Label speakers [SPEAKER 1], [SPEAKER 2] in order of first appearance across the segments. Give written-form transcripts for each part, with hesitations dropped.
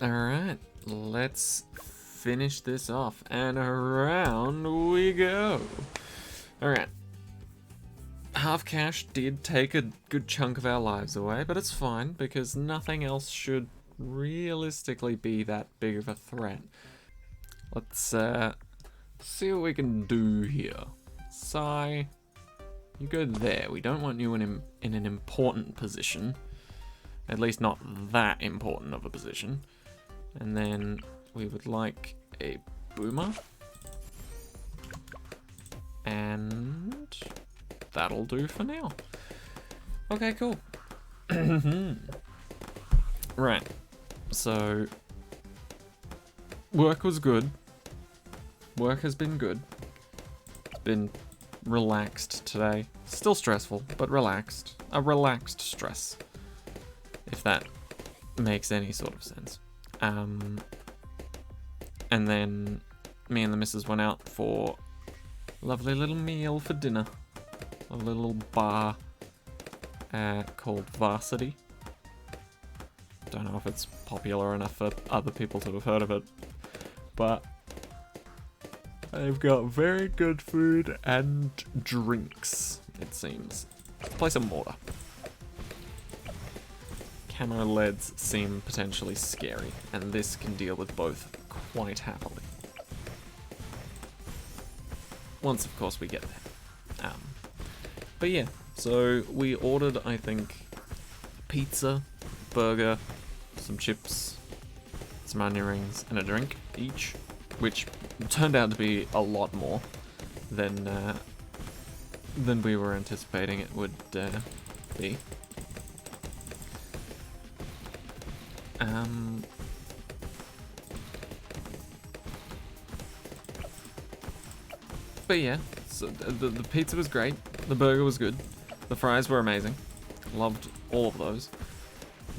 [SPEAKER 1] Alright, let's finish this off, and around we go. Alright. Half cash did take a good chunk of our lives away, but it's fine, because nothing else should realistically be that big of a threat. Let's see what we can do here. Sai, you go there. We don't want you in an important position. At least not that important of a position. And then we would like a boomer. And that'll do for now. Okay, cool. Right. So, work was good. Work has been good. It's been relaxed today. Still stressful, but relaxed. A relaxed stress. If that makes any sort of sense. And then me and the missus went out for a lovely little meal for dinner. A little bar called Varsity. Don't know if it's popular enough for other people to have heard of it, but they've got very good food and drinks, it seems. Let's play some mortar. Camo leads seem potentially scary, and this can deal with both quite happily. Once, of course, we get there. But yeah, so we ordered, I think, pizza, burger, some chips, some onion rings, and a drink each, which turned out to be a lot more than we were anticipating it would be. But yeah, so the pizza was great, the burger was good, the fries were amazing, loved all of those.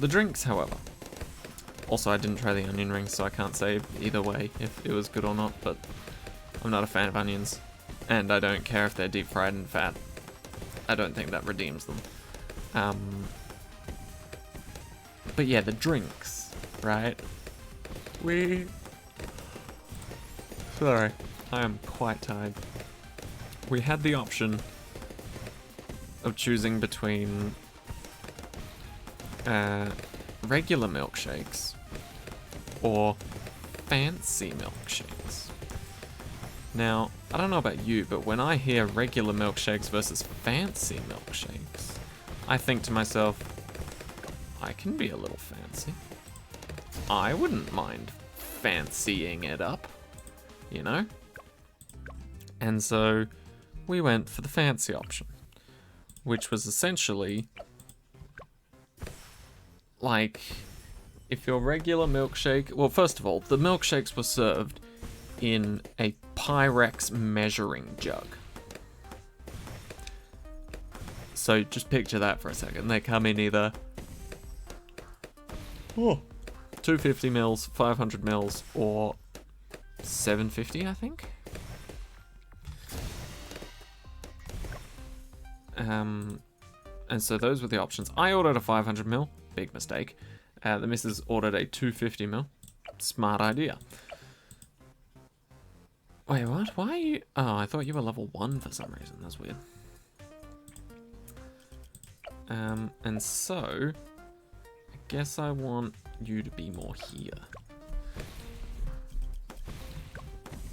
[SPEAKER 1] The drinks, however. Also, I didn't try the onion rings, so I can't say either way if it was good or not, but I'm not a fan of onions, and I don't care if they're deep fried and fat. I don't think that redeems them. But yeah, the drinks, right? Sorry, I am quite tired. We had the option of choosing between regular milkshakes or fancy milkshakes. Now, I don't know about you, but when I hear regular milkshakes versus fancy milkshakes, I think to myself, I can be a little fancy. I wouldn't mind fancying it up, you know? And so we went for the fancy option, which was essentially like, if your regular milkshake, well, first of all, the milkshakes were served in a Pyrex measuring jug. So just picture that for a second. They come in either 250 mils, 500 mils, or 750, I think. And so those were the options. I ordered a 500 mil, big mistake. The missus ordered a 250 mil, smart idea. Wait, what? Why are you? Oh, I thought you were level 1 for some reason. That's weird. And so, I guess I want you to be more here.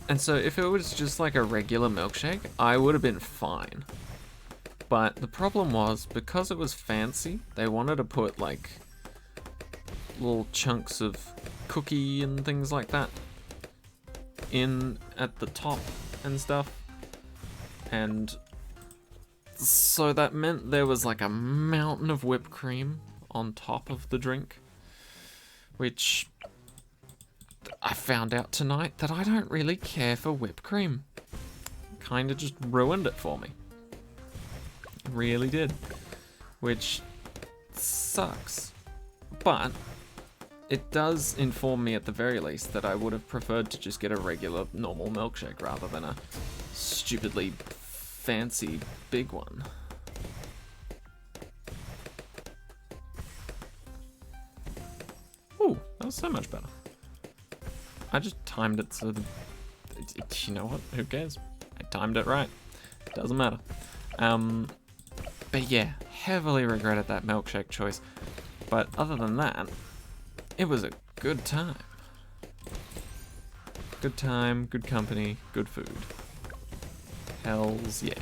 [SPEAKER 1] And so if it was just like a regular milkshake, I would have been fine. But the problem was, because it was fancy, they wanted to put like little chunks of cookie and things like that in at the top and stuff. And so that meant there was like a mountain of whipped cream on top of the drink, which I found out tonight that I don't really care for whipped cream. Kinda just ruined it for me. Really did. Which sucks. But it does inform me at the very least that I would have preferred to just get a regular normal milkshake rather than a stupidly fancy big one. Ooh, that was so much better. I just timed it so that, you know what, who cares? I timed it right. Doesn't matter. But yeah, heavily regretted that milkshake choice. But other than that, it was a good time. Good time, good company, good food. Hells yeah.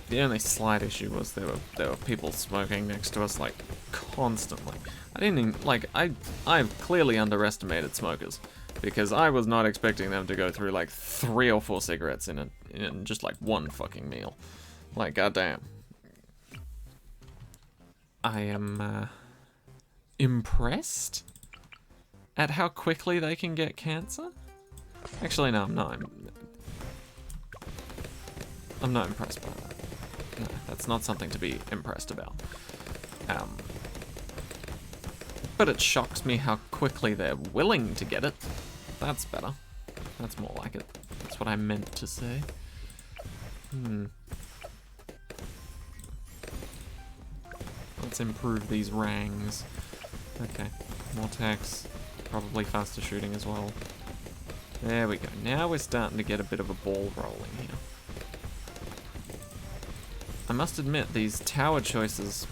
[SPEAKER 1] The only slight issue was there were people smoking next to us like constantly. I didn't even, like, I've clearly underestimated smokers because I was not expecting them to go through like 3 or 4 cigarettes in just like one fucking meal. Like, goddamn. I am impressed at how quickly they can get cancer. Actually, no, I'm not. I'm not impressed by that. No, that's not something to be impressed about. But it shocks me how quickly they're willing to get it. That's better. That's more like it. That's what I meant to say. Let's improve these rangs. Okay, more attacks. Probably faster shooting as well. There we go. Now we're starting to get a bit of a ball rolling here. I must admit, these tower choices...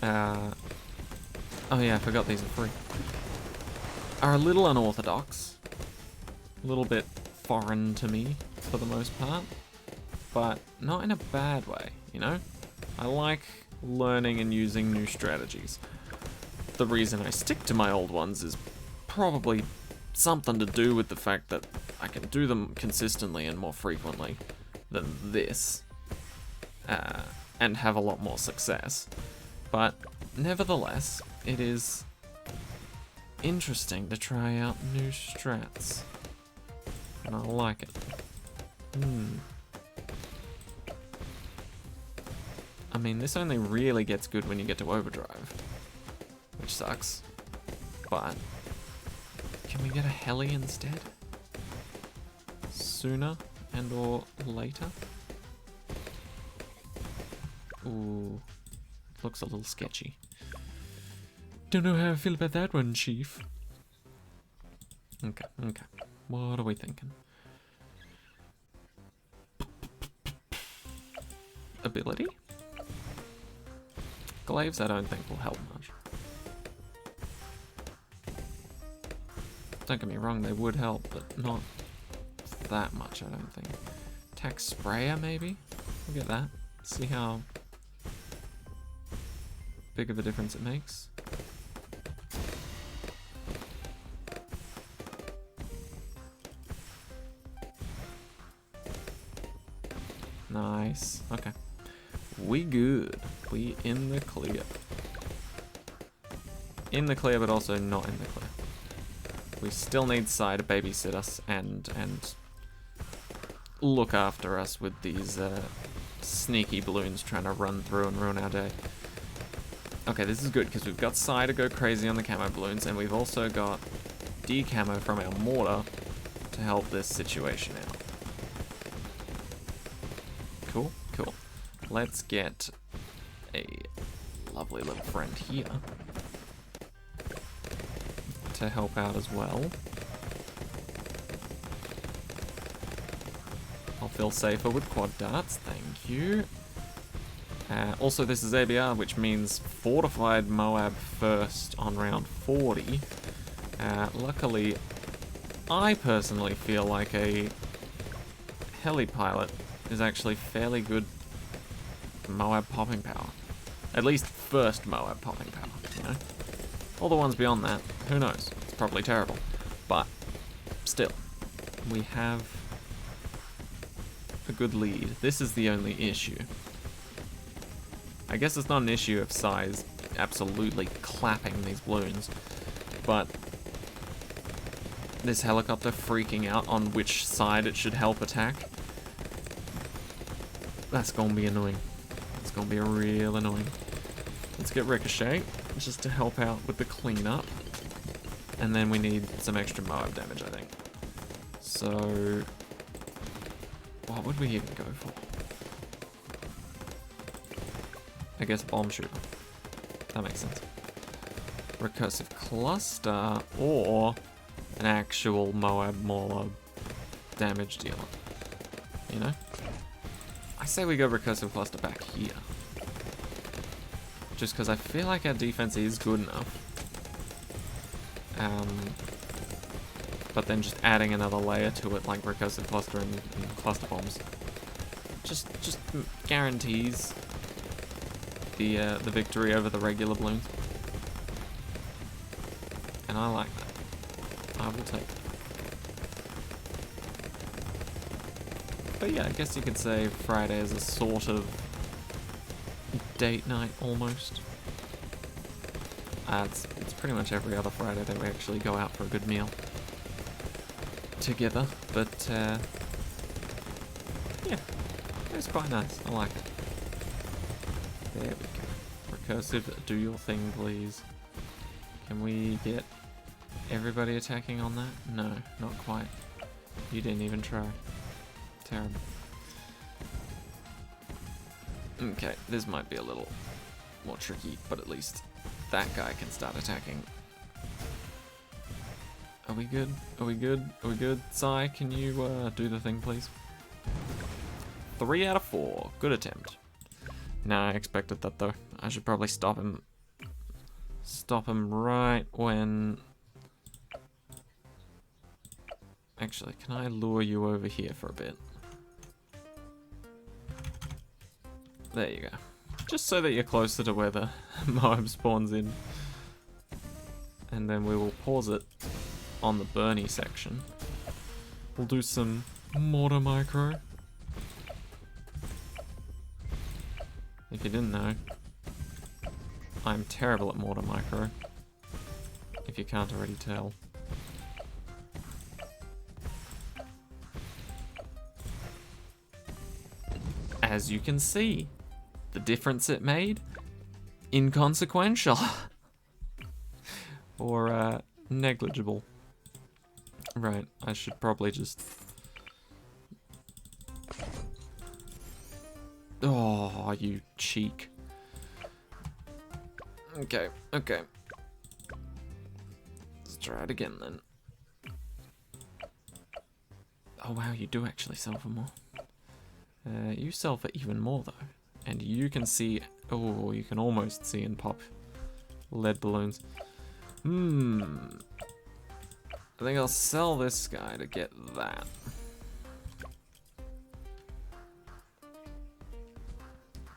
[SPEAKER 1] oh yeah, I forgot these are free. Are a little unorthodox. A little bit foreign to me, for the most part. But not in a bad way, you know? I like learning and using new strategies. The reason I stick to my old ones is probably something to do with the fact that I can do them consistently and more frequently than this, and have a lot more success. But nevertheless, it is interesting to try out new strats, and I like it. I mean, this only really gets good when you get to overdrive, which sucks, but can we get a heli instead? Sooner and or later? Ooh, looks a little sketchy. Don't know how I feel about that one, Chief. Okay. What are we thinking? Ability? Glaives I don't think will help much. Don't get me wrong, they would help, but not that much, I don't think. Attack sprayer, maybe? We'll get that. See how big of a difference it makes. Nice. Okay. We good. We in the clear. In the clear, but also not in the clear. We still need Sai to babysit us and look after us with these sneaky balloons trying to run through and ruin our day. Okay, this is good because we've got Sai to go crazy on the camo balloons, and we've also got decamo from our mortar to help this situation out. Cool. Let's get a lovely little friend here to help out as well. I'll feel safer with quad darts, thank you. Also, this is ABR, which means fortified Moab first on round 40. Luckily, I personally feel like a heli pilot is actually fairly good Moab popping power. At least first Moab popping power, you know? All the ones beyond that, who knows? It's probably terrible. But, still, we have a good lead. This is the only issue. I guess it's not an issue of size absolutely clapping these balloons, but this helicopter freaking out on which side it should help attack, that's gonna be annoying. It's gonna be real annoying. Let's get Ricochet, just to help out with the cleanup. And then we need some extra Moab damage, I think. So, what would we even go for? I guess bomb shooter. That makes sense. Recursive cluster or an actual Moab Mauler damage dealer. You know? I say we go recursive cluster back here. Just because I feel like our defense is good enough. But then just adding another layer to it, like recursive cluster and cluster bombs, just guarantees the victory over the regular balloons. And I like that. I will take it. But yeah, I guess you could say Friday is a sort of date night almost. It's pretty much every other Friday that we actually go out for a good meal together, but yeah, it's quite nice. I like it. There we go. Recursive, do your thing, please. Can we get everybody attacking on that? No, not quite. You didn't even try. Terrible. Okay, this might be a little more tricky, but at least that guy can start attacking. Are we good? Are we good? Are we good? Sai, can you do the thing, please? 3 out of 4. Good attempt. Nah, I expected that though. I should probably stop him. Stop him right when... Actually, can I lure you over here for a bit? There you go. Just so that you're closer to where the Moab spawns in. And then we will pause it on the Bernie section. We'll do some mortar micro. If you didn't know, I'm terrible at mortar micro. If you can't already tell. As you can see, the difference it made, inconsequential. Or negligible. Right, I should probably just... Oh, you cheek. Okay, okay. Let's try it again then. Oh wow, you do actually sell for more. You sell for even more though. And you can see, oh, you can almost see and pop lead balloons. I think I'll sell this guy to get that.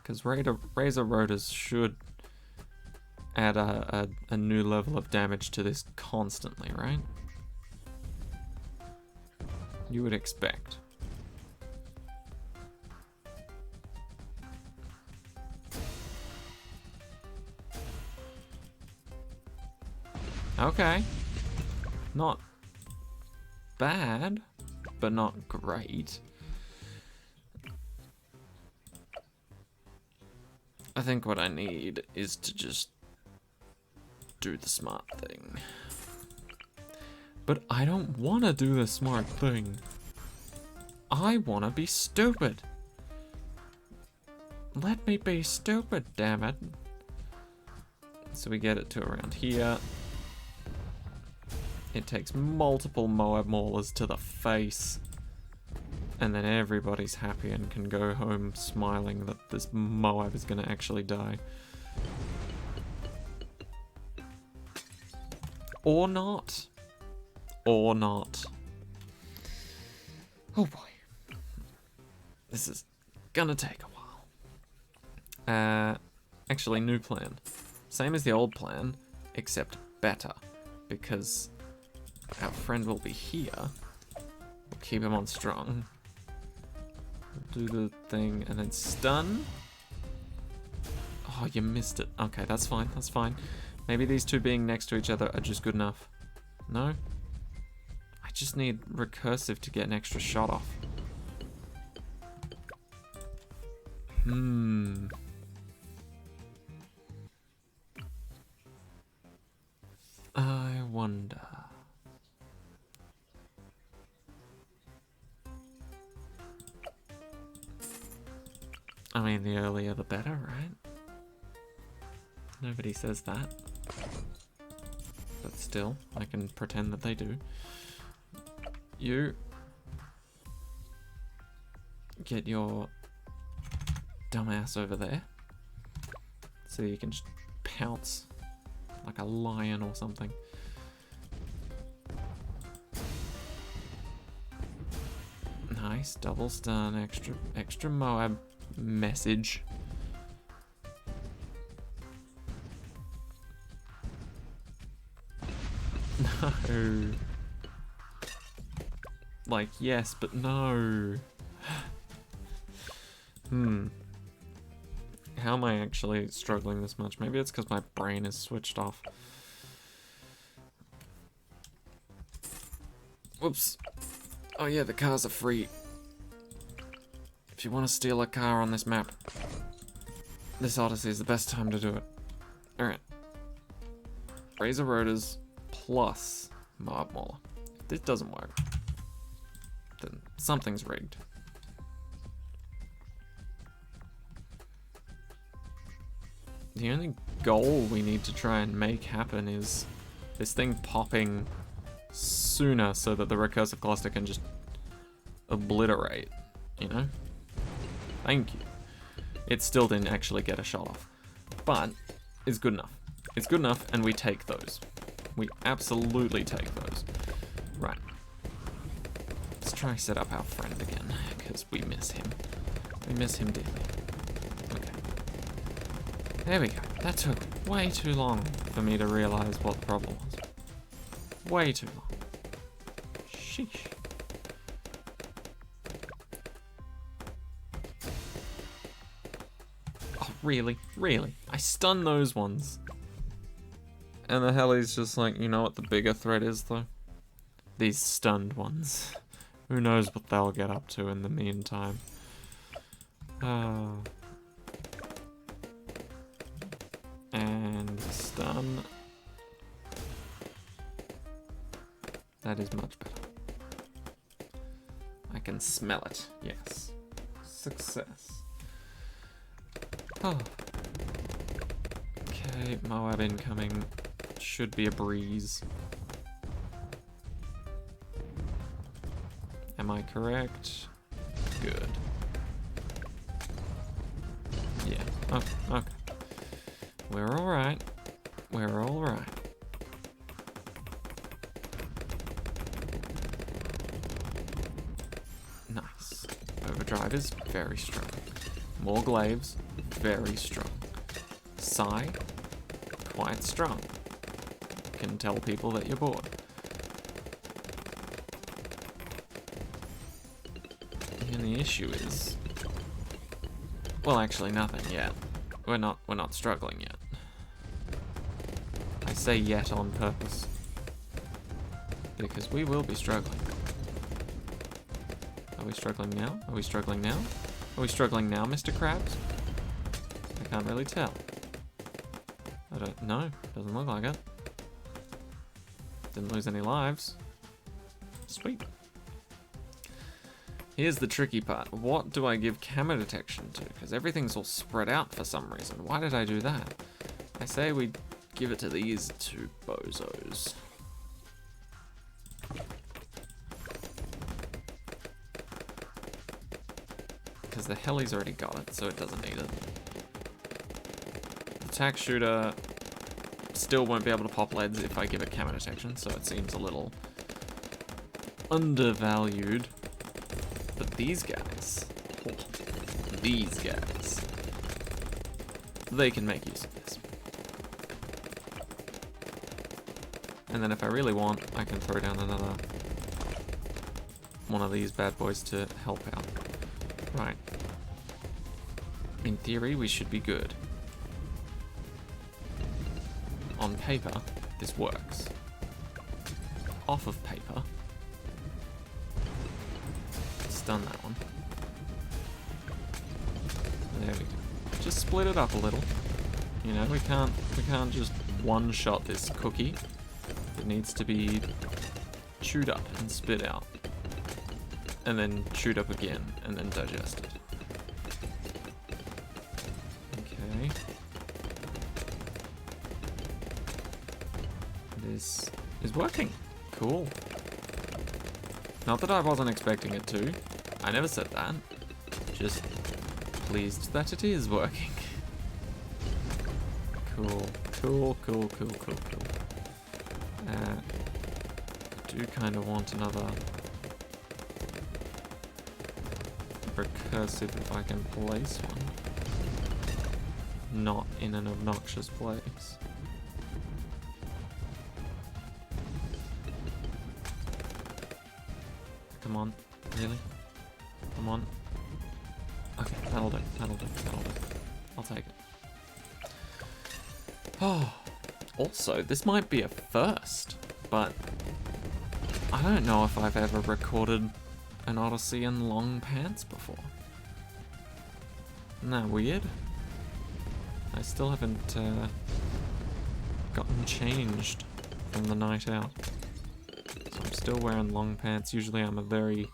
[SPEAKER 1] Because Razor Rotors should add a new level of damage to this constantly, right? You would expect. Okay. Not bad, but not great. I think what I need is to just do the smart thing. But I don't want to do the smart thing. I want to be stupid. Let me be stupid, damn it. So we get it to around here. It takes multiple Moab Maulers to the face. And then everybody's happy and can go home smiling that this Moab is going to actually die. Or not. Or not. Oh boy. This is gonna take a while. Actually, new plan. Same as the old plan, except better. Because our friend will be here. We'll keep him on strong. We'll do the thing and then stun. Oh, you missed it. Okay, that's fine, that's fine. Maybe these two being next to each other are just good enough. No? I just need recursive to get an extra shot off. I wonder. I mean, the earlier the better, right? Nobody says that. But still, I can pretend that they do. You get your dumbass over there so you can just pounce like a lion or something. Nice, double stun, extra Moab message. No. Like, yes, but no. How am I actually struggling this much? Maybe it's because my brain is switched off. Whoops. Oh yeah, the cars are free. If you want to steal a car on this map, this Odyssey is the best time to do it. Alright. Razor Rotors plus Mob Mauler. If this doesn't work, then something's rigged. The only goal we need to try and make happen is this thing popping sooner so that the recursive cluster can just obliterate, you know? Thank you. It still didn't actually get a shot off, but it's good enough. It's good enough, and we take those. We absolutely take those. Right. Let's try set up our friend again, because we miss him. We miss him dearly. Okay. There we go. That took way too long for me to realize what the problem was. Way too long. Sheesh. Oh, really? Really? I stun those ones. And the heli's just like, you know what the bigger threat is, though? These stunned ones. Who knows what they'll get up to in the meantime. And stun. That is much better. I can smell it. Yes. Success. Oh. Okay, Moab incoming. Should be a breeze. Am I correct? Good. Yeah. Oh, okay. We're alright. We're alright. Nice. Overdrive is very strong. More glaives, very strong. Psy, quite strong. Can tell people that you're bored. And the issue is, well, actually nothing yet. We're not struggling yet. I say yet on purpose, because we will be struggling. Are we struggling now? Are we struggling now? Are we struggling now, Mr. Krabs? I can't really tell. I don't know. Doesn't look like it. Didn't lose any lives. Sweet. Here's the tricky part. What do I give camera detection to? Because everything's all spread out for some reason. Why did I do that? I say we give it to these two bozos. Because the heli's already got it, so it doesn't need it. The tack shooter still won't be able to pop leads if I give it camera detection, so it seems a little undervalued. But these guys, they can make use of this. And then if I really want, I can throw down another one of these bad boys to help out. Right. In theory, we should be good. On paper, this works. Off of paper, stun that one. There we go. Just split it up a little. You know, we can't just one-shot this cookie. It needs to be chewed up and spit out. And then chewed up again, and then digested. Okay. this is working. Cool. Not that I wasn't expecting it to. I never said that. Just pleased that it is working. Cool. Cool, cool, cool, cool, cool. I do kind of want another recursive if I can place one. Not in an obnoxious place. Come on, really? Come on. Okay, that'll do, that'll do, that'll do. I'll take it. Oh, also, this might be a first, but I don't know if I've ever recorded an Odyssey in long pants before. Isn't that weird? I still haven't gotten changed from the night out. So I'm still wearing long pants. Usually I'm a very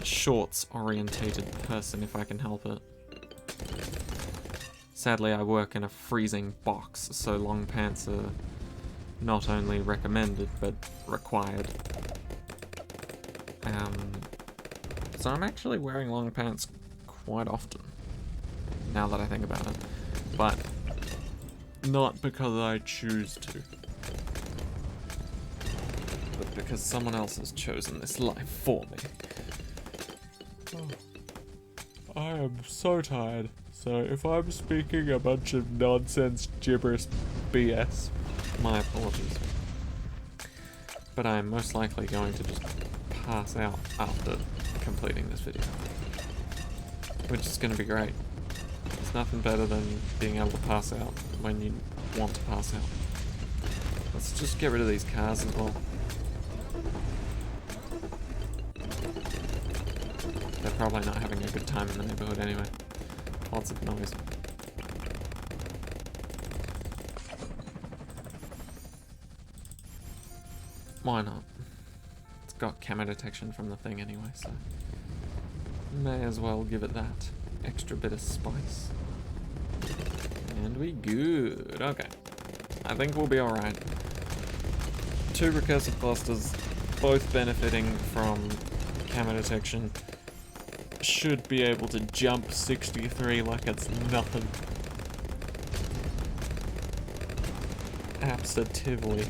[SPEAKER 1] shorts-orientated person if I can help it. Sadly, I work in a freezing box, so long pants are not only recommended, but required. So I'm actually wearing long pants quite often, now that I think about it. But not because I choose to, but because someone else has chosen this life for me. Oh, I am so tired. So if I'm speaking a bunch of nonsense, gibberish, BS, my apologies. But I am most likely going to just pass out after completing this video, which is going to be great. There's nothing better than being able to pass out when you want to pass out. Let's just get rid of these cars as well. They're probably not having a good time in the neighborhood anyway. Lots of noise. Why not? It's got camera detection from the thing anyway, so may as well give it that extra bit of spice. And we good. Okay. I think we'll be alright. 2 recursive clusters, both benefiting from camera detection. Should be able to jump 63 like it's nothing. Absolutely.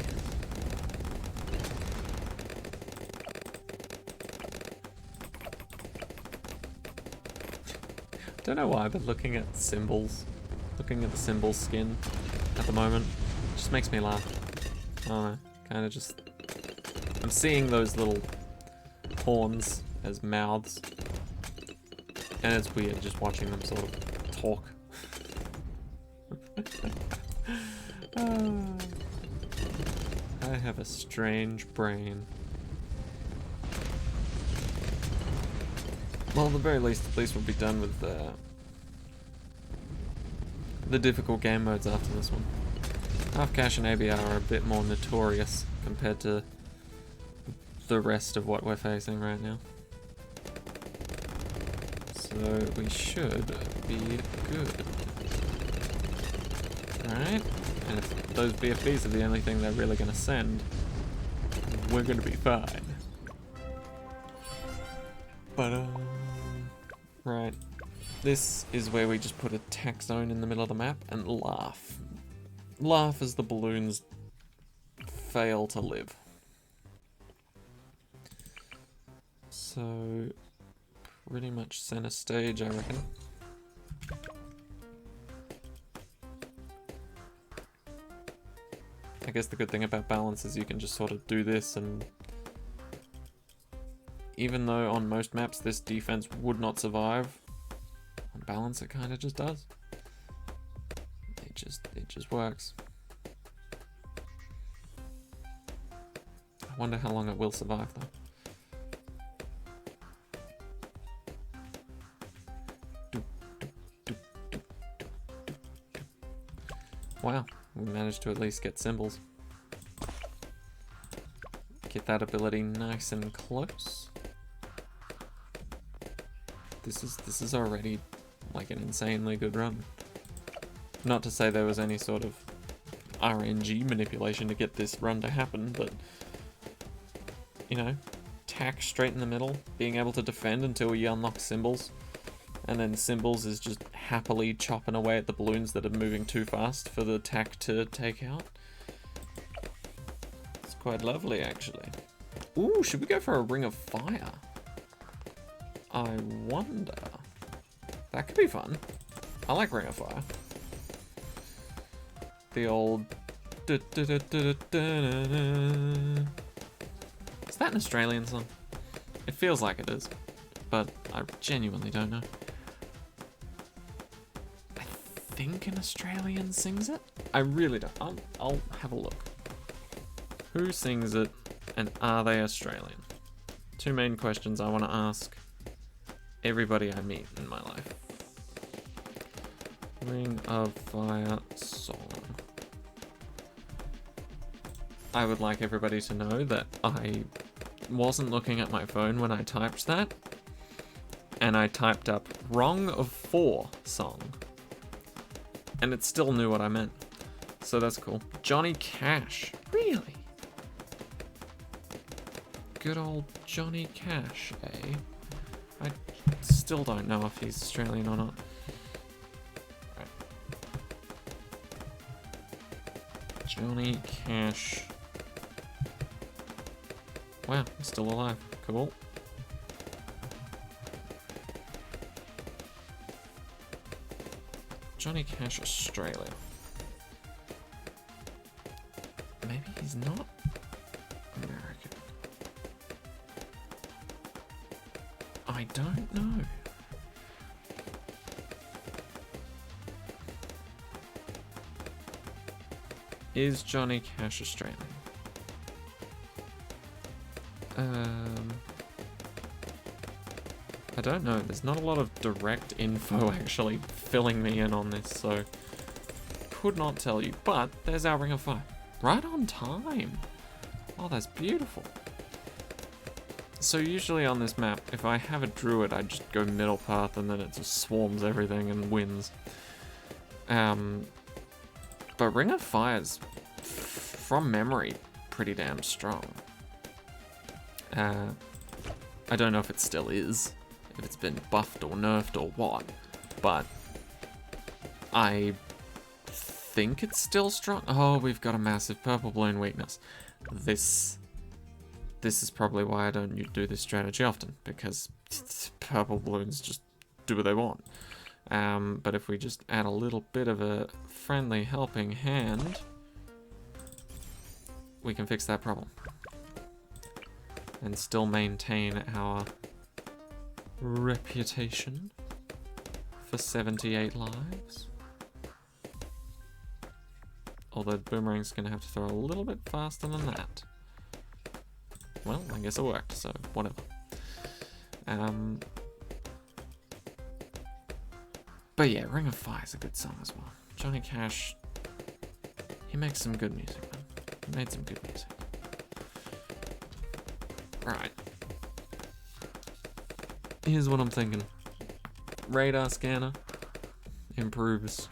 [SPEAKER 1] Don't know why, but looking at symbols, looking at the symbol skin at the moment, just makes me laugh. I don't know, kind of just... I'm seeing those little horns as mouths. And it's weird just watching them sort of talk. I have a strange brain. Well, at the very least, at least we'll be done with the difficult game modes after this one. Half Cash and ABR are a bit more notorious compared to the rest of what we're facing right now. So we should be good. Right? And if those BFBs are the only thing they're really going to send, we're going to be fine. But, right. This is where we just put a tack zone in the middle of the map and laugh. Laugh as the balloons fail to live. So... pretty much center stage, I reckon. I guess the good thing about balance is you can just sort of do this, and even though on most maps this defense would not survive, on balance it kind of just does. It just works. I wonder how long it will survive though. Wow, we managed to at least get symbols. Get that ability nice and close. This is already like an insanely good run. Not to say there was any sort of RNG manipulation to get this run to happen, but, you know, tack straight in the middle, being able to defend until you unlock Symbols, and then Symbols is just happily chopping away at the balloons that are moving too fast for the tack to take out. It's quite lovely, actually. Ooh, should we go for a Ring of Fire? I wonder. That could be fun. I like Ring of Fire. The old... Is that an Australian song? It feels like it is, but I genuinely don't know. I think an Australian sings it? I really don't. I'll have a look. Who sings it, and are they Australian? Two main questions I want to ask everybody I meet in my life. Ring of Fire song. I would like everybody to know that I wasn't looking at my phone when I typed that, and I typed up Wrong of 4 song, and it still knew what I meant, so that's cool. Johnny Cash, really? Good old Johnny Cash, eh? I still don't know if he's Australian or not. Right. Johnny Cash. Wow, he's still alive. Cool. Johnny Cash, Australia. Maybe he's not American. I don't know. Is Johnny Cash Australian? I don't know. There's not a lot of direct info actually filling me in on this, so could not tell you. But there's our Ring of Fire. Right on time. Oh, that's beautiful. So usually on this map, if I have a druid, I just go middle path and then it just swarms everything and wins. But Ring of Fire's, from memory, pretty damn strong. I don't know if it still is, if it's been buffed or nerfed or what, but I think it's still strong. Oh, we've got a massive purple balloon weakness. This is probably why I don't do this strategy often, because purple balloons just do what they want. But if we just add a little bit of a friendly helping hand, we can fix that problem. And still maintain our reputation for 78 lives. Although Boomerang's gonna have to throw a little bit faster than that. Well, I guess it worked, so whatever. But yeah, Ring of Fire is a good song as well. Johnny Cash, he makes some good music, man. He made some good music. Right. Here's what I'm thinking. Radar scanner improves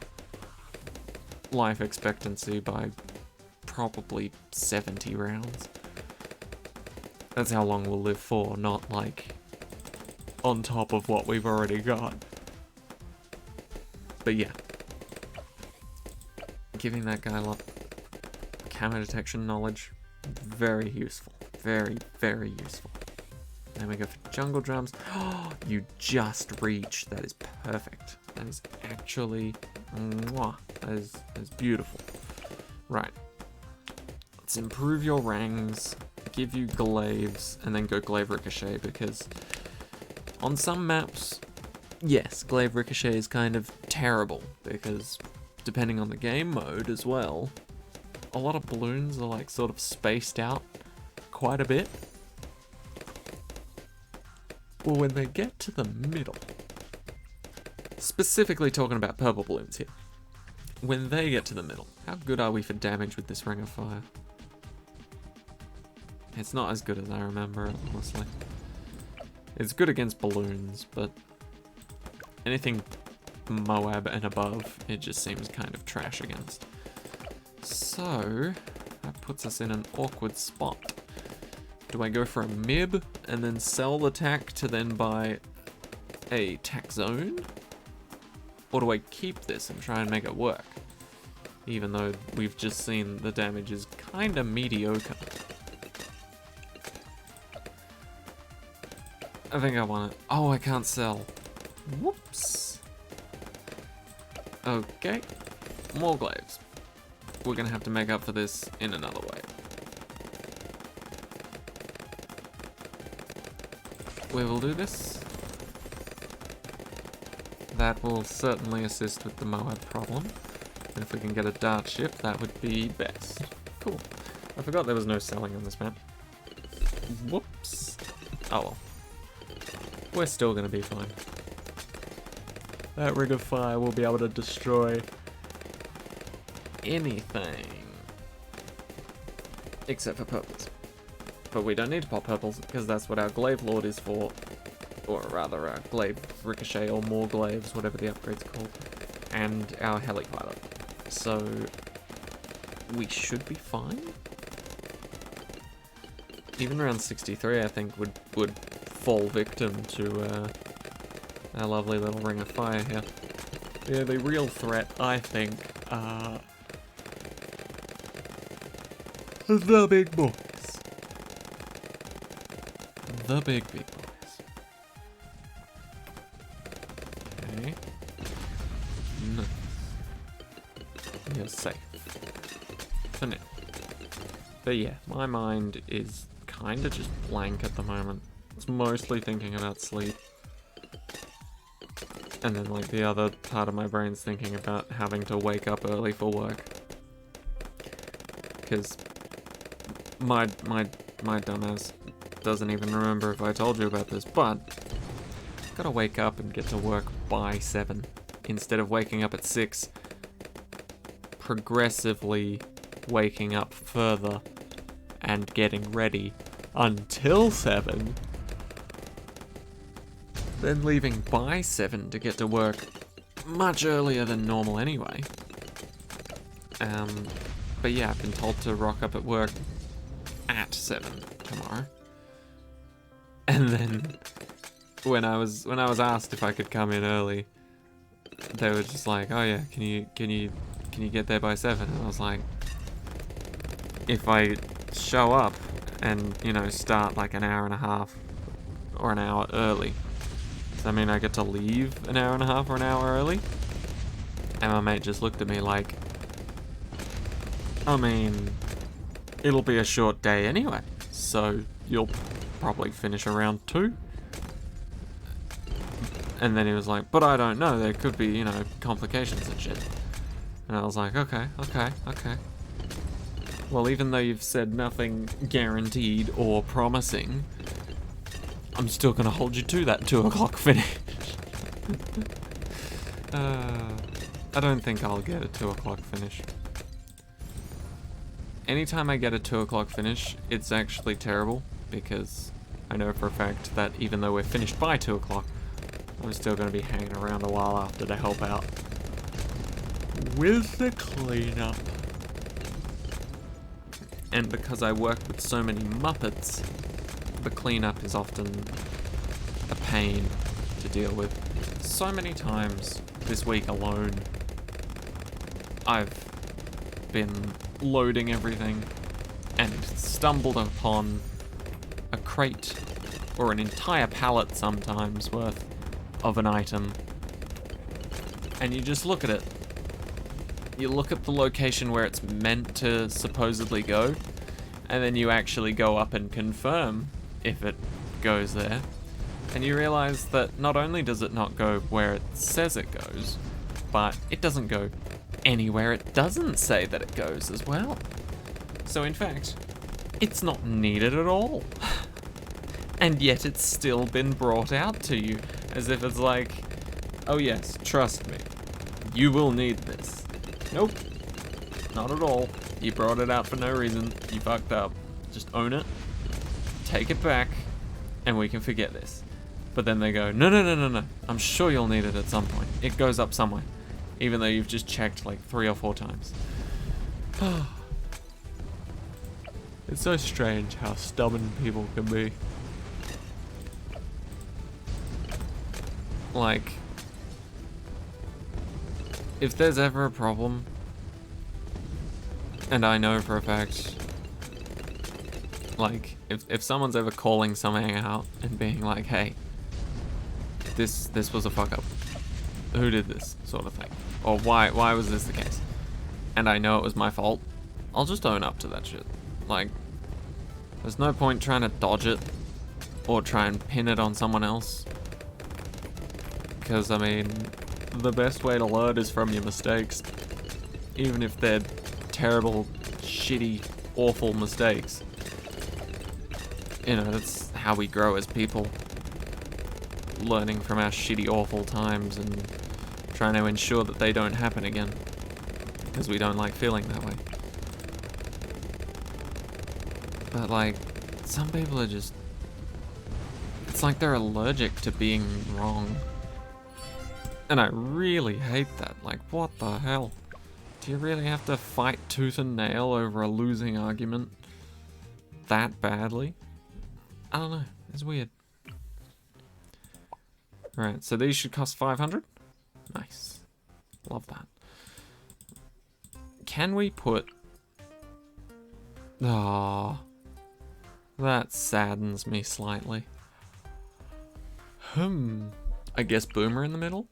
[SPEAKER 1] life expectancy by probably 70 rounds. That's how long we'll live for, not like on top of what we've already got. But yeah. Giving that guy a lot camera detection knowledge, very useful. Very, very useful. Then we go for jungle drums. Oh, you just reached. That is perfect. That is actually, mwah. That is beautiful. Right. Let's improve your rangs, give you glaives, and then go glaive ricochet, because on some maps, yes, glaive ricochet is kind of terrible, because depending on the game mode as well, a lot of balloons are like sort of spaced out quite a bit. Well, when they get to the middle, specifically talking about purple balloons here, when they get to the middle, how good are we for damage with this Ring of Fire? It's not as good as I remember it, honestly. It's good against balloons, but anything Moab and above, it just seems kind of trash against. So, that puts us in an awkward spot. Do I go for a MIB and then sell the tack to then buy a tack zone? Or do I keep this and try and make it work? Even though we've just seen the damage is kinda mediocre. I think I want it. Oh, I can't sell. Whoops. Okay. More glaives. We're gonna have to make up for this in another way. We will do this. That will certainly assist with the Moab problem. And if we can get a dart ship, that would be best. Cool. I forgot there was no selling on this map. Whoops. Oh well. We're still gonna be fine. That ring of fire will be able to destroy anything. Except for purples. But we don't need to pop purples, because that's what our glaive lord is for. Or rather, our glaive ricochet, or more glaives, whatever the upgrade's called. And our heli pilot. So, we should be fine? Even around 63, I think, would fall victim to our lovely little ring of fire here. Yeah, the real threat, I think, are the big boys. The big boys. Okay. Nice. You're safe. For now. But yeah, my mind is kind of just blank at the moment. It's mostly thinking about sleep. And then like the other part of my brain's thinking about having to wake up early for work. Because my dumbass doesn't even remember if I told you about this, but gotta wake up and get to work by 7 instead of waking up at 6, progressively waking up further and getting ready until 7, then leaving by 7 to get to work much earlier than normal anyway. But yeah, I've been told to rock up at work at 7 tomorrow. And then when I was asked if I could come in early, they were just like, "Oh yeah, can you get there by 7?" And I was like, if I show up and, you know, start like an hour and a half or an hour early, does that mean I get to leave an hour and a half or an hour early? And my mate just looked at me like, I mean, it'll be a short day anyway, so you'll probably finish around 2. And then he was like, but I don't know, there could be, you know, complications and shit. And I was like, okay. Well, even though you've said nothing guaranteed or promising, I'm still gonna hold you to that 2 o'clock finish. I don't think I'll get a 2 o'clock finish. Anytime I get a 2 o'clock finish, it's actually terrible, because I know for a fact that even though we're finished by 2 o'clock, I'm still going to be hanging around a while after to help out with the cleanup. And because I work with so many Muppets, the cleanup is often a pain to deal with. So many times this week alone, I've been loading everything and stumbled upon a crate or an entire pallet sometimes worth of an item, and you just look at it. You look at the location where it's meant to supposedly go, and then you actually go up and confirm if it goes there, and you realize that not only does it not go where it says it goes, but it doesn't go anywhere it doesn't say that it goes as well. So in fact, it's not needed at all. And yet it's still been brought out to you, as if it's like, oh yes, trust me, you will need this. Nope, not at all. You brought it out for no reason, you fucked up. Just own it, take it back, and we can forget this. But then they go, no, I'm sure you'll need it at some point. It goes up somewhere, even though you've just checked like 3 or 4 times. It's so strange how stubborn people can be. Like, if there's ever a problem, and I know for a fact, like, if someone's ever calling something out and being like, hey, this was a fuck up, who did this, sort of thing, or why was this the case, and I know it was my fault, I'll just own up to that shit. Like, there's no point trying to dodge it or try and pin it on someone else, because I mean, the best way to learn is from your mistakes, even if they're terrible, shitty, awful mistakes. You know, that's how we grow as people, learning from our shitty, awful times and trying to ensure that they don't happen again, because we don't like feeling that way. But like, some people are just, it's like they're allergic to being wrong. And I really hate that. Like, what the hell? Do you really have to fight tooth and nail over a losing argument that badly? I don't know. It's weird. Alright, so these should cost 500? Nice. Love that. Can we put... Ah, that saddens me slightly. I guess Boomer in the middle?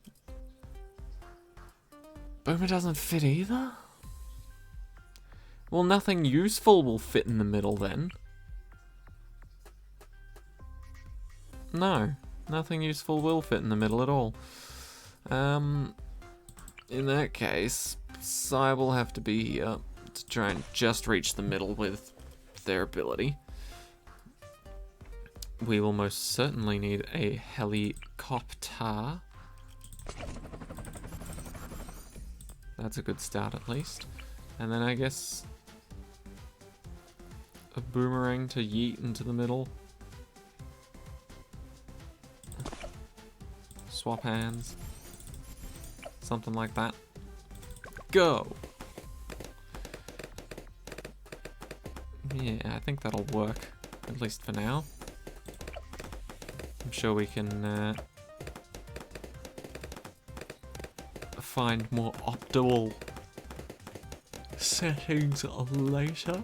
[SPEAKER 1] Boomer doesn't fit either? Well, nothing useful will fit in the middle then. No, nothing useful will fit in the middle at all. In that case, Psy will have to be here to try and just reach the middle with their ability. We will most certainly need a helicopter. That's a good start at least. And then I guess a boomerang to yeet into the middle. Swap hands. Something like that. Go! Yeah, I think that'll work. At least for now. I'm sure we can find more optimal settings later.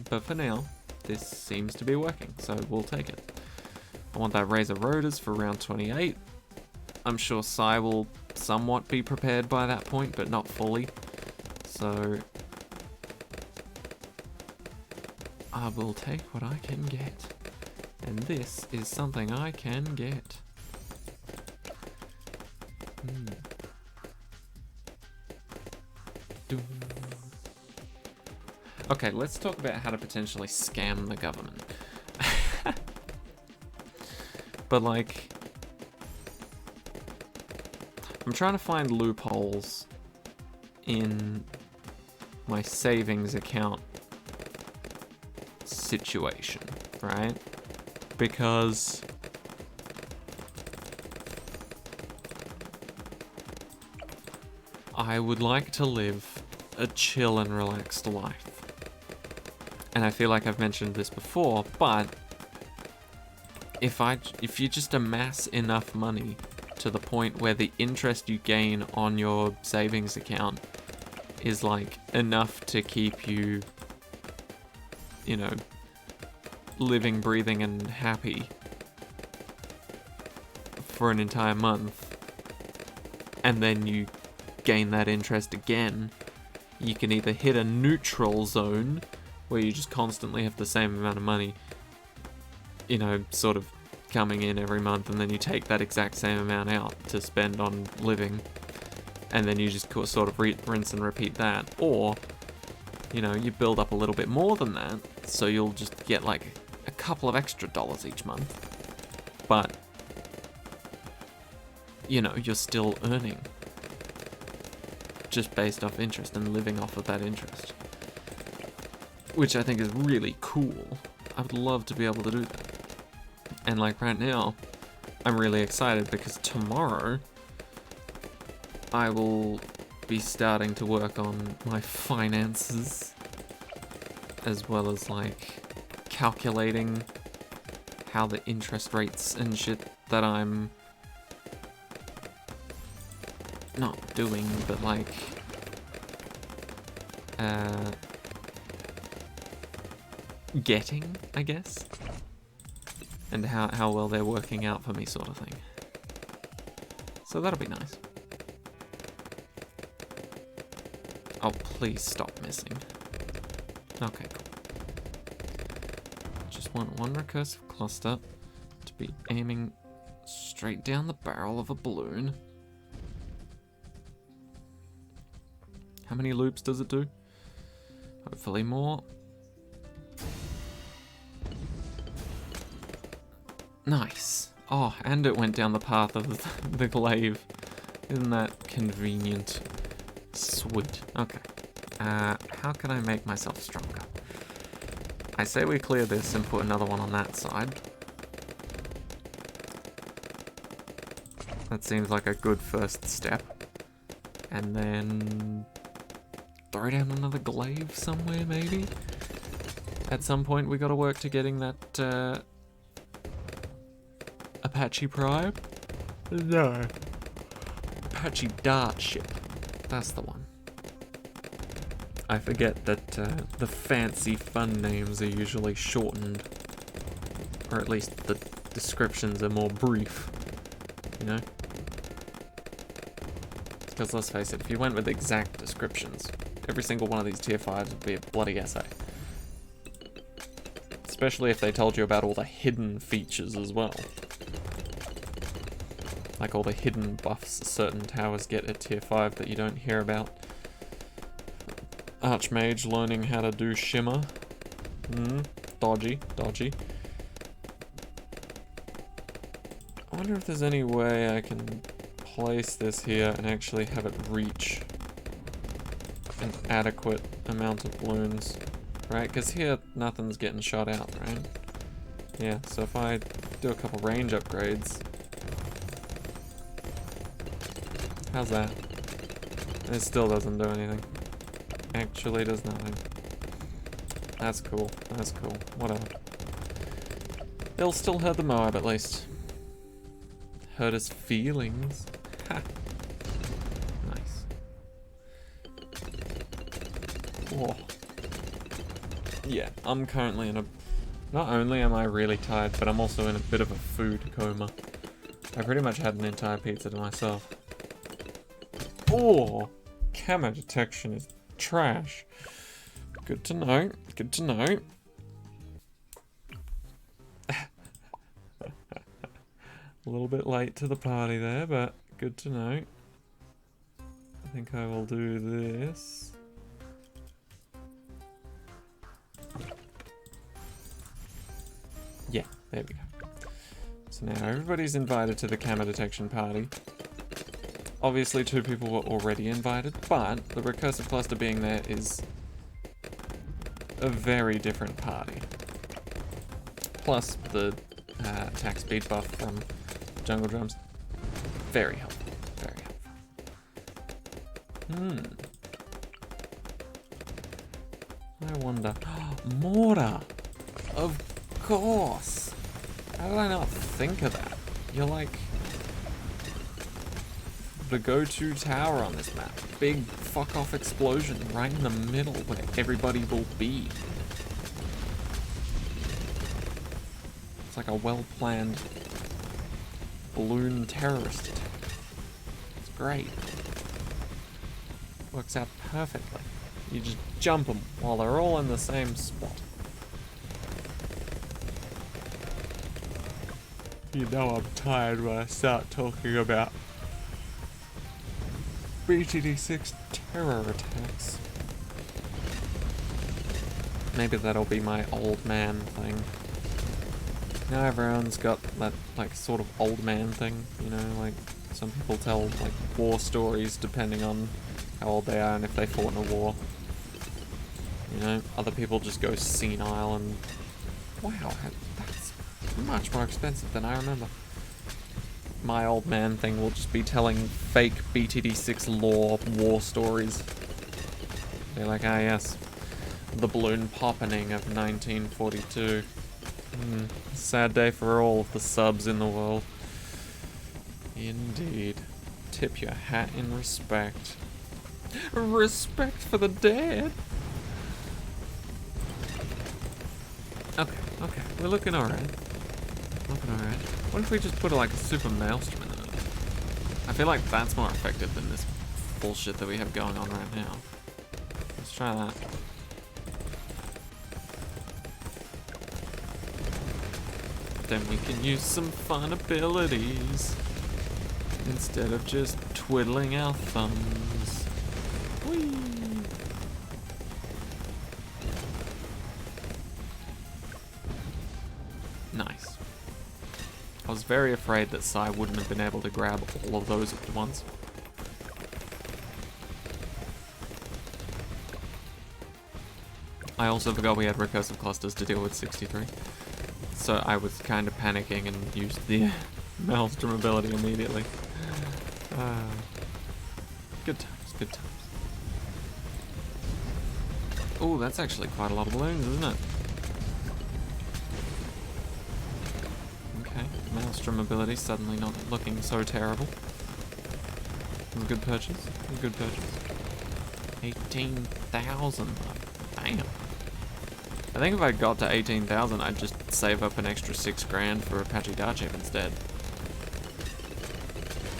[SPEAKER 1] But for now, this seems to be working, so we'll take it. I want that Razor Rotors for round 28. I'm sure Psy will somewhat be prepared by that point, but not fully. So I will take what I can get. And this is something I can get. Okay, let's talk about how to potentially scam the government. But like, I'm trying to find loopholes in my savings account situation, right? Because I would like to live a chill and relaxed life. And I feel like I've mentioned this before, but if you just amass enough money to the point where the interest you gain on your savings account is like enough to keep you, you know, living, breathing, and happy for an entire month, and then you gain that interest again, you can either hit a neutral zone where you just constantly have the same amount of money, you know, sort of coming in every month, and then you take that exact same amount out to spend on living, and then you just sort of rinse and repeat that. Or, you know, you build up a little bit more than that, so you'll just get like a couple of extra dollars each month, but, you know, you're still earning just based off interest and living off of that interest, which I think is really cool. I would love to be able to do that. And like right now, I'm really excited because tomorrow I will be starting to work on my finances, as well as like calculating how the interest rates and shit that I'm not doing, but like getting, I guess, and how well they're working out for me, sort of thing. So that'll be nice. Oh, please stop missing. Okay, cool. Just want one recursive cluster to be aiming straight down the barrel of a balloon. How many loops does it do? Hopefully more. Nice. Oh, and it went down the path of the glaive. Isn't that convenient? Sweet. Okay. How can I make myself stronger? I say we clear this and put another one on that side. That seems like a good first step. And then throw down another glaive somewhere, maybe? At some point we gotta work to getting that Apache Prime? No. Apache Dart ship. That's the one. I forget that the fancy fun names are usually shortened. Or at least the descriptions are more brief. You know? Because let's face it, if you went with exact descriptions, every single one of these tier 5s would be a bloody essay. Especially if they told you about all the hidden features as well. Like all the hidden buffs certain towers get at tier 5 that you don't hear about. Archmage learning how to do shimmer. Dodgy. I wonder if there's any way I can place this here and actually have it reach an adequate amount of balloons. Right, because here nothing's getting shot out, right? Yeah, so if I do a couple range upgrades. How's that? It still doesn't do anything. Actually does nothing. That's cool. That's cool. Whatever. It'll still hurt the Moab at least. Hurt his feelings. Ha. Nice. Oh. Yeah, I'm currently in a... Not only am I really tired, but I'm also in a bit of a food coma. I pretty much had an entire pizza to myself. Oh! Camera detection is trash. Good to know. Good to know. A little bit late to the party there, but good to know. I think I will do this. Yeah, there we go. So now everybody's invited to the camera detection party. Obviously 2 people were already invited, but the recursive cluster being there is a very different party. Plus the attack speed buff from jungle drums. Very helpful. Very helpful. I wonder. Mortar! Of course! How did I not think of that? You're like the go-to tower on this map. Big fuck-off explosion right in the middle where everybody will be. It's like a well-planned balloon terrorist attack. It's great. Works out perfectly. You just jump them while they're all in the same spot. You know I'm tired when I start talking about BTD6 terror attacks. Maybe that'll be my old man thing. Now everyone's got that, like, sort of old man thing, you know, like, some people tell, like, war stories depending on how old they are and if they fought in a war. You know, other people just go senile and... Wow, that's much more expensive than I remember. my old man thing will just be telling fake BTD6 lore war stories. Be like, ah yes, the balloon popping of 1942. Sad day for all of the subs in the world. Indeed. Tip your hat in respect. Respect for the dead. Okay, we're looking alright. What if we just put like a super maelstrom in it? I feel like that's more effective than this bullshit that we have going on right now. Let's try that. Then we can use some fun abilities instead of just twiddling our thumbs. Whee! Nice. I was very afraid that Sai wouldn't have been able to grab all of those at once. I also forgot we had recursive clusters to deal with 63. So I was kind of panicking and used the Maelstrom ability immediately. Good times. Oh, that's actually quite a lot of balloons, isn't it? Okay, Maelstrom ability suddenly not looking so terrible. Good purchase. 18,000. Damn. I think if I got to 18,000, I'd just save up an extra 6 grand for Apache Dart chip instead.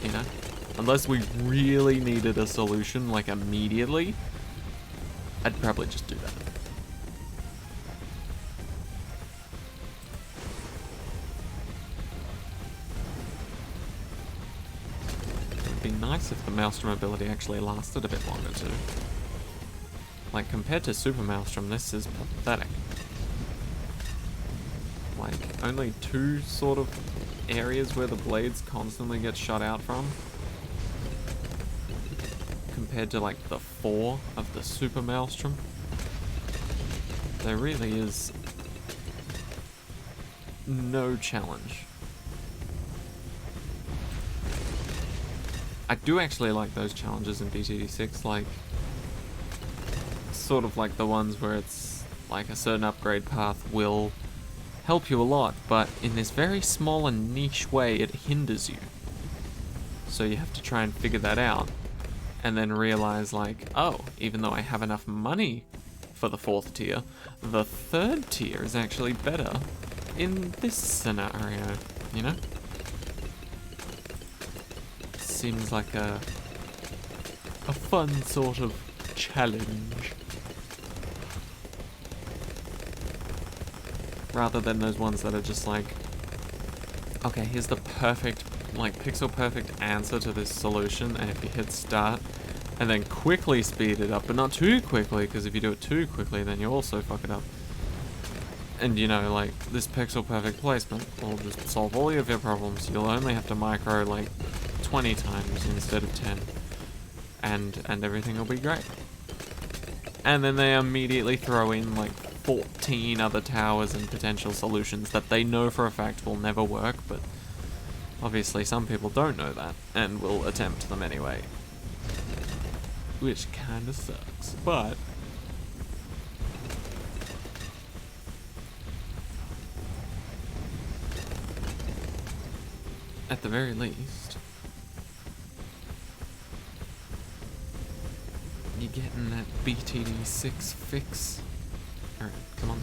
[SPEAKER 1] You know? Unless we really needed a solution, like immediately, I'd probably just do that. It'd be nice if the Maelstrom ability actually lasted a bit longer too. Like, compared to Super Maelstrom, this is pathetic. Like, only 2 sort of areas where the blades constantly get shot out from. Compared to, like, the 4 of the Super Maelstrom. There really is no challenge. I do actually like those challenges in BTD6, like, sort of like the ones where it's like a certain upgrade path will help you a lot, but in this very small and niche way it hinders you. So you have to try and figure that out, and then realize like, oh, even though I have enough money for the 4th tier, the 3rd tier is actually better in this scenario, you know? Seems like a fun sort of challenge. Rather than those ones that are just like, okay, here's the perfect, like pixel perfect answer to this solution, and if you hit start, and then quickly speed it up, but not too quickly, because if you do it too quickly, then you also fuck it up. And you know, like, this pixel perfect placement will just solve all of your problems. You'll only have to micro like 20 times instead of 10, and everything will be great. And then they immediately throw in like 14 other towers and potential solutions that they know for a fact will never work, but obviously some people don't know that and will attempt them anyway. Which kinda sucks, but at the very least, you're getting that BTD6 fix. Alright, come on.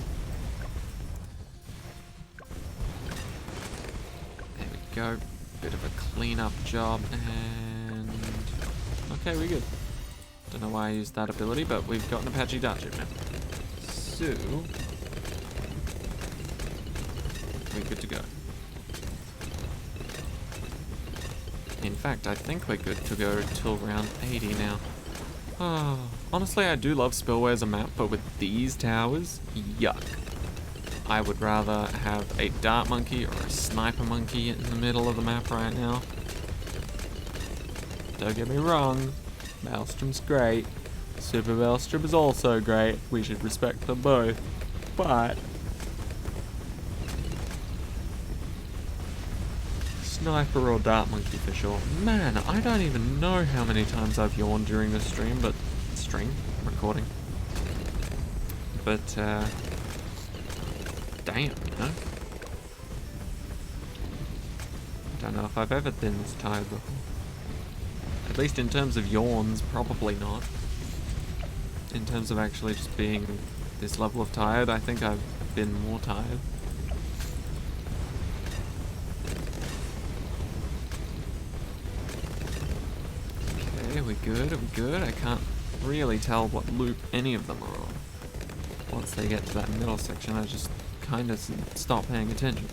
[SPEAKER 1] There we go. Bit of a clean-up job, and okay, we're good. Don't know why I used that ability, but we've got an Apache Dart chip now. So we're good to go. In fact, I think we're good to go till round 80 now. Oh, honestly, I do love Spillway as a map, but with these towers, yuck. I would rather have a Dart Monkey or a Sniper Monkey in the middle of the map right now. Don't get me wrong, Maelstrom's great. Super Maelstrom is also great. We should respect them both. But Sniper or dart monkey for sure. Man, I don't even know how many times I've yawned during this stream, but recording. But damn, you know. I don't know if I've ever been this tired before. At least in terms of yawns, probably not. In terms of actually just being this level of tired, I think I've been more tired. Okay, are we good? Are we good? I can't really tell what loop any of them are on. Once they get to that middle section, I just kind of stop paying attention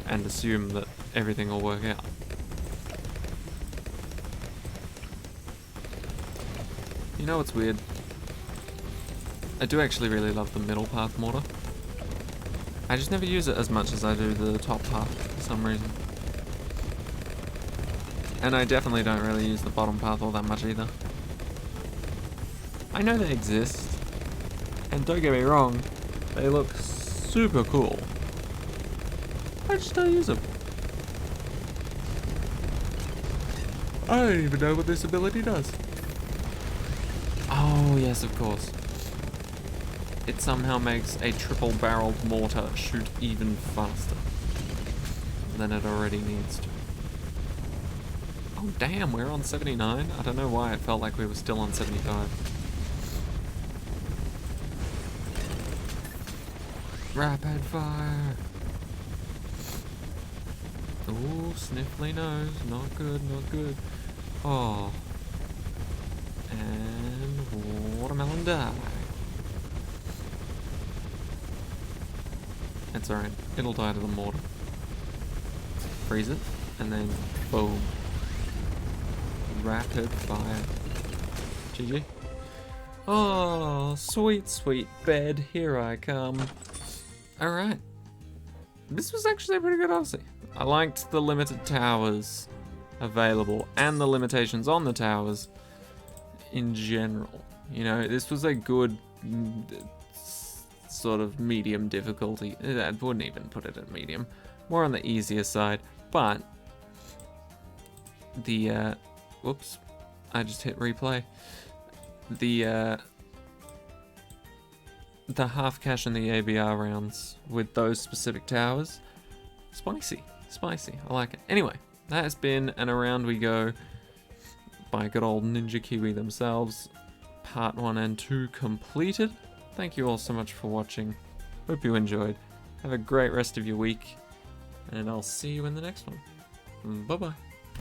[SPEAKER 1] and assume that everything will work out. You know what's weird? I do actually really love the middle path mortar. I just never use it as much as I do the top path for some reason. And I definitely don't really use the bottom path all that much either. I know they exist, and don't get me wrong, they look super cool. I just don't use them. I don't even know what this ability does. Oh yes, of course. It somehow makes a triple-barreled mortar shoot even faster than it already needs to. Oh damn, we're on 79? I don't know why it felt like we were still on 75. Rapid fire! Ooh, sniffly nose. Not good, not good. Oh. And watermelon die. It's alright. It'll die to the mortar. Freeze it, and then boom. Rapid fire. GG. Oh, sweet, sweet bed. Here I come. Alright. This was actually a pretty good Odyssey. I liked the limited towers available and the limitations on the towers in general. You know, this was a good sort of medium difficulty. I wouldn't even put it at medium. More on the easier side. But the whoops, I just hit replay. The half cash and the ABR rounds with those specific towers, spicy. I like it. Anyway, that has been an Around We Go by good old Ninja Kiwi themselves. Part 1 and 2 completed. Thank you all so much for watching. Hope you enjoyed. Have a great rest of your week, and I'll see you in the next one. Bye bye.